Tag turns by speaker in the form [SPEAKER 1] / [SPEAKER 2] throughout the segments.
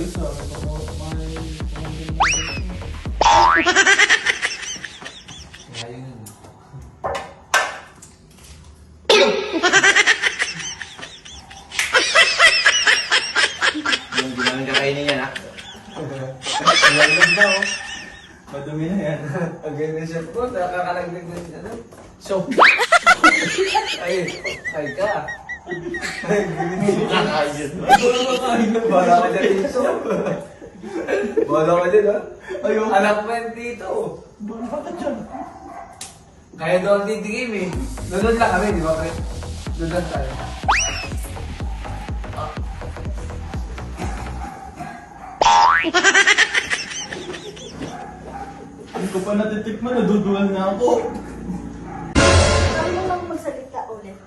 [SPEAKER 1] Ayos ah, may pamangkin mo.
[SPEAKER 2] Ayun.
[SPEAKER 3] Yung ginamit kakainin niya na.
[SPEAKER 1] Lalaglag na oh. Madumi na yan.
[SPEAKER 2] Ang ganda siya po, nakakalagdag na siya. Ano? So, ay ka. Ay,
[SPEAKER 3] Nakakain.
[SPEAKER 2] Bala ka dyan dito. Bala ka dyan ha.
[SPEAKER 1] Ayaw.
[SPEAKER 2] Anak mo yan dito.
[SPEAKER 1] Bala ka dyan.
[SPEAKER 2] Kaya doon titigim eh. Doon lang kami, di ba pre? Doon lang tayo.
[SPEAKER 1] Hindi ko pa natitikman, nadudual na ako.
[SPEAKER 4] Sabi mo lang magsalita ulit.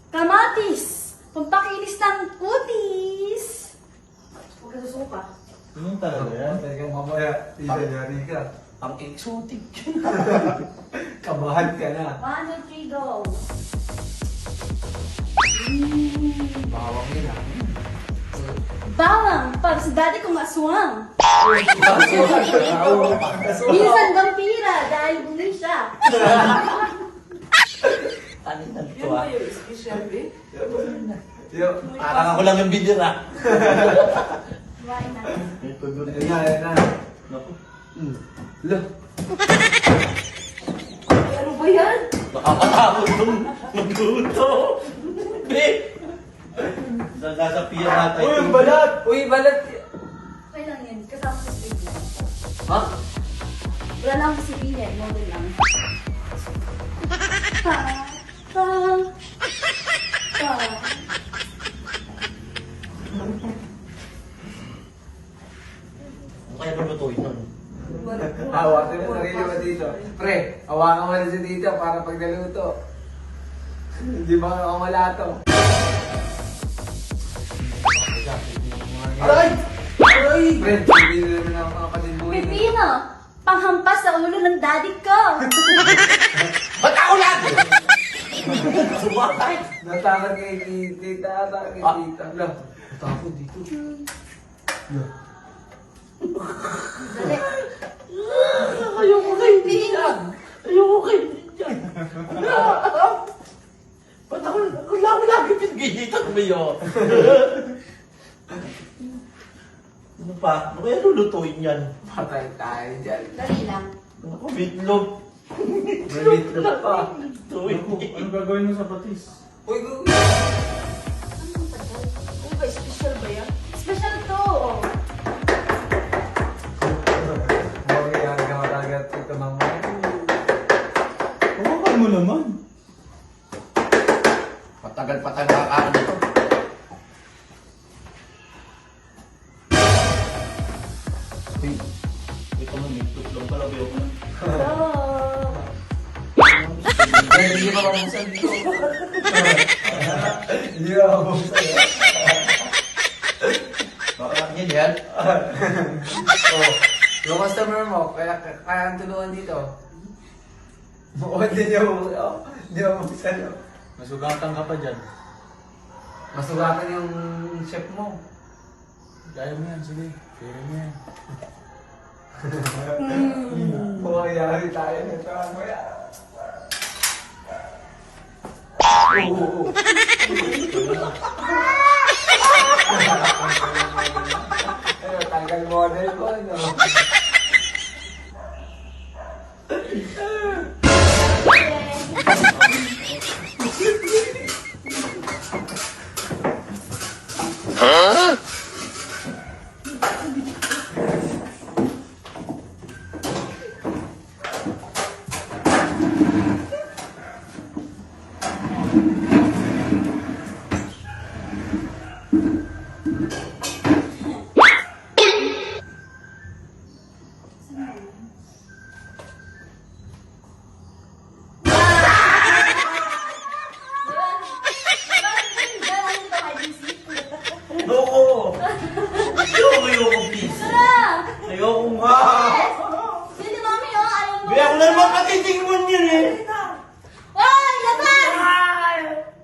[SPEAKER 4] Kamatis! Pampakinis ng kutis! Huwag ka susuka.
[SPEAKER 1] Anong talaga yan?
[SPEAKER 2] Talagang mamaya, isayari ka.
[SPEAKER 3] Ang exotic.
[SPEAKER 2] Kabahan ka na.
[SPEAKER 4] 1, 2, 3, go!
[SPEAKER 2] Bawang yun ah.
[SPEAKER 4] Bawang! Para sa dati kong aswang! Minsan vampira dahil bumi siya!
[SPEAKER 3] Kanin na ito ah.
[SPEAKER 2] Yo,
[SPEAKER 3] Parang ako lang yung bidira.
[SPEAKER 4] Kumain na.
[SPEAKER 3] Ito doon.
[SPEAKER 2] ayun na, ayun na.
[SPEAKER 3] Naku.
[SPEAKER 2] Look.
[SPEAKER 4] Ano ba yan?
[SPEAKER 3] Nakakatakot itong magluto. Be! Nasa pier natin.
[SPEAKER 1] Uy, ang balat!
[SPEAKER 2] Uy, balat.
[SPEAKER 4] Okay lang yan. Kasama sa speaker.
[SPEAKER 2] Ha?
[SPEAKER 4] Wala lang ako sabihin. Model lang. Ta, ta, ta.
[SPEAKER 3] Ano kaya lulutuin nun?
[SPEAKER 2] Hawakan mo sarili mo dito. Pre, hawakan mo na si dito para pag naluto. Hindi ba ako malato?
[SPEAKER 1] Aray! Aray!
[SPEAKER 2] Pre, hindi na naman ako kapatid mo.
[SPEAKER 4] Pipino! Panghampas sa ulo ng daddy ko!
[SPEAKER 3] Ba't ako lang? Sumakay!
[SPEAKER 2] Natakot kay tita, natakot kay tita. Lah, natakot dito.
[SPEAKER 4] Dali.
[SPEAKER 3] Ayoko kay Diyan! Ayoko kay Diyan! Ba't ako lagi pinagigita ko ba yun? Ano pa? Ano kaya lulutuin yan?
[SPEAKER 2] Patay tayo dyan.
[SPEAKER 4] Dali lang.
[SPEAKER 3] Ako, meatloaf.
[SPEAKER 2] May meatloaf pa.
[SPEAKER 3] Lulutuin
[SPEAKER 1] Naku, ano gagawin mo sa patis?
[SPEAKER 2] Uy, go.
[SPEAKER 4] Ano ba? Special ba yan? Special to!
[SPEAKER 2] Bakit yan ka matagat ito mamaya?
[SPEAKER 1] Hawakan mo naman.
[SPEAKER 3] Patagal nakakaano ito. Uy, ito mo meatloaf lang pala ba yun?
[SPEAKER 4] Oh.
[SPEAKER 3] Hindi ba mamusan dito?
[SPEAKER 2] Hindi ako buksan.
[SPEAKER 3] Baka yan yan.
[SPEAKER 2] Oh, yung customer mo, kaya ang tulungan dito. Hindi niya buksan. Hindi ako buksan.
[SPEAKER 1] Masugatan ka pa dyan.
[SPEAKER 2] Masugatan yung chef mo.
[SPEAKER 1] Kaya mo yan, sige. Kaya mo yan.
[SPEAKER 2] Bumayari tayo nito mamaya. Ano, tanggal model ko, no?
[SPEAKER 3] Ayoko! Ayoko, please!
[SPEAKER 4] Tara!
[SPEAKER 3] Ayoko nga!
[SPEAKER 4] Yes! Sino mami, oh? Ayaw mo.
[SPEAKER 3] Kaya ako na naman katitingin yun eh!
[SPEAKER 4] Hoy! Labas!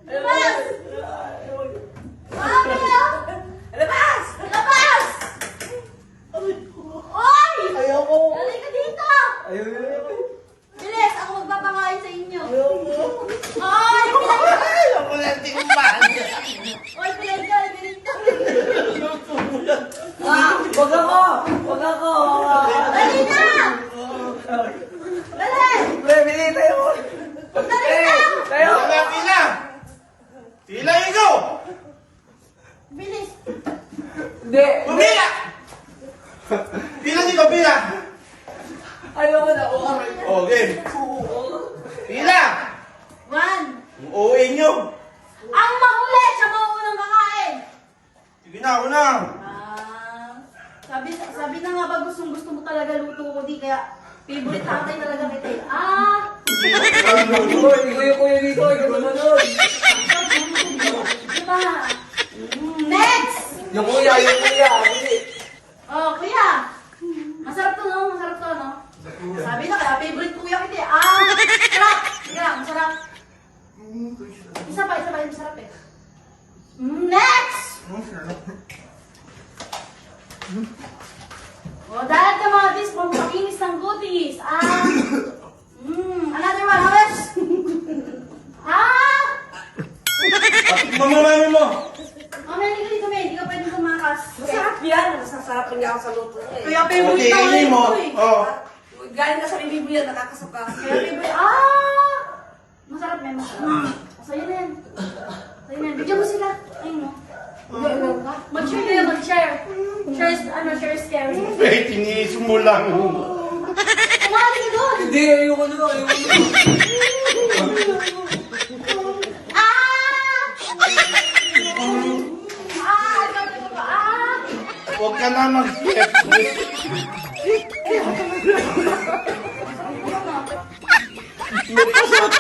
[SPEAKER 4] Labas! Mami, oh!
[SPEAKER 2] Hindi!
[SPEAKER 3] Pumila! Pila dito, pila!
[SPEAKER 2] Ayaw mo na, okay.
[SPEAKER 3] Okay. Pila!
[SPEAKER 4] 1.
[SPEAKER 3] Ang OA nyo.
[SPEAKER 4] Ang mahuli, siya mauunang kakain.
[SPEAKER 3] Sige na, ako na.
[SPEAKER 4] Sabi na nga ba gusto mo talaga luto ko di kaya favorite tatay talaga kita eh.
[SPEAKER 2] Uy, kuya dito, ikaw naman.
[SPEAKER 4] Diba? Next!
[SPEAKER 2] Yung kuya. Hindi.
[SPEAKER 4] Oh, kuya. Masarap to no? Sabi na kaya favorite kuya kita eh. Sarap! Kaya, masarap. Isa pa, masarap eh. Next! Oh, dahil ka mga bis, pampakinis ng goodies. Another one, Hawes!
[SPEAKER 3] Mamamami mo.
[SPEAKER 4] Mamaya, hindi ka pwede kumakas.
[SPEAKER 5] Masarap yan. Masasarap niya ako sa luto niya eh.
[SPEAKER 4] Kaya favorite
[SPEAKER 3] Okay,
[SPEAKER 4] ka
[SPEAKER 3] ini mo.
[SPEAKER 4] eh.
[SPEAKER 3] Oh.
[SPEAKER 5] Galing ka sa Biblia, nakakasaka.
[SPEAKER 4] Kaya favorite, masarap men, masarap. Sa'yo na yan. Bigyan mo sila. Ayun mo. Mag-share kayo, mag-share. Share is scary.
[SPEAKER 3] Wait, iniis mo lang.
[SPEAKER 4] Kumali ka doon!
[SPEAKER 2] Hindi, ayoko na.
[SPEAKER 3] Huwag ka na mag-step.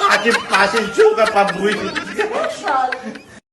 [SPEAKER 3] Pasip-pasip ka pa, buwisit ka.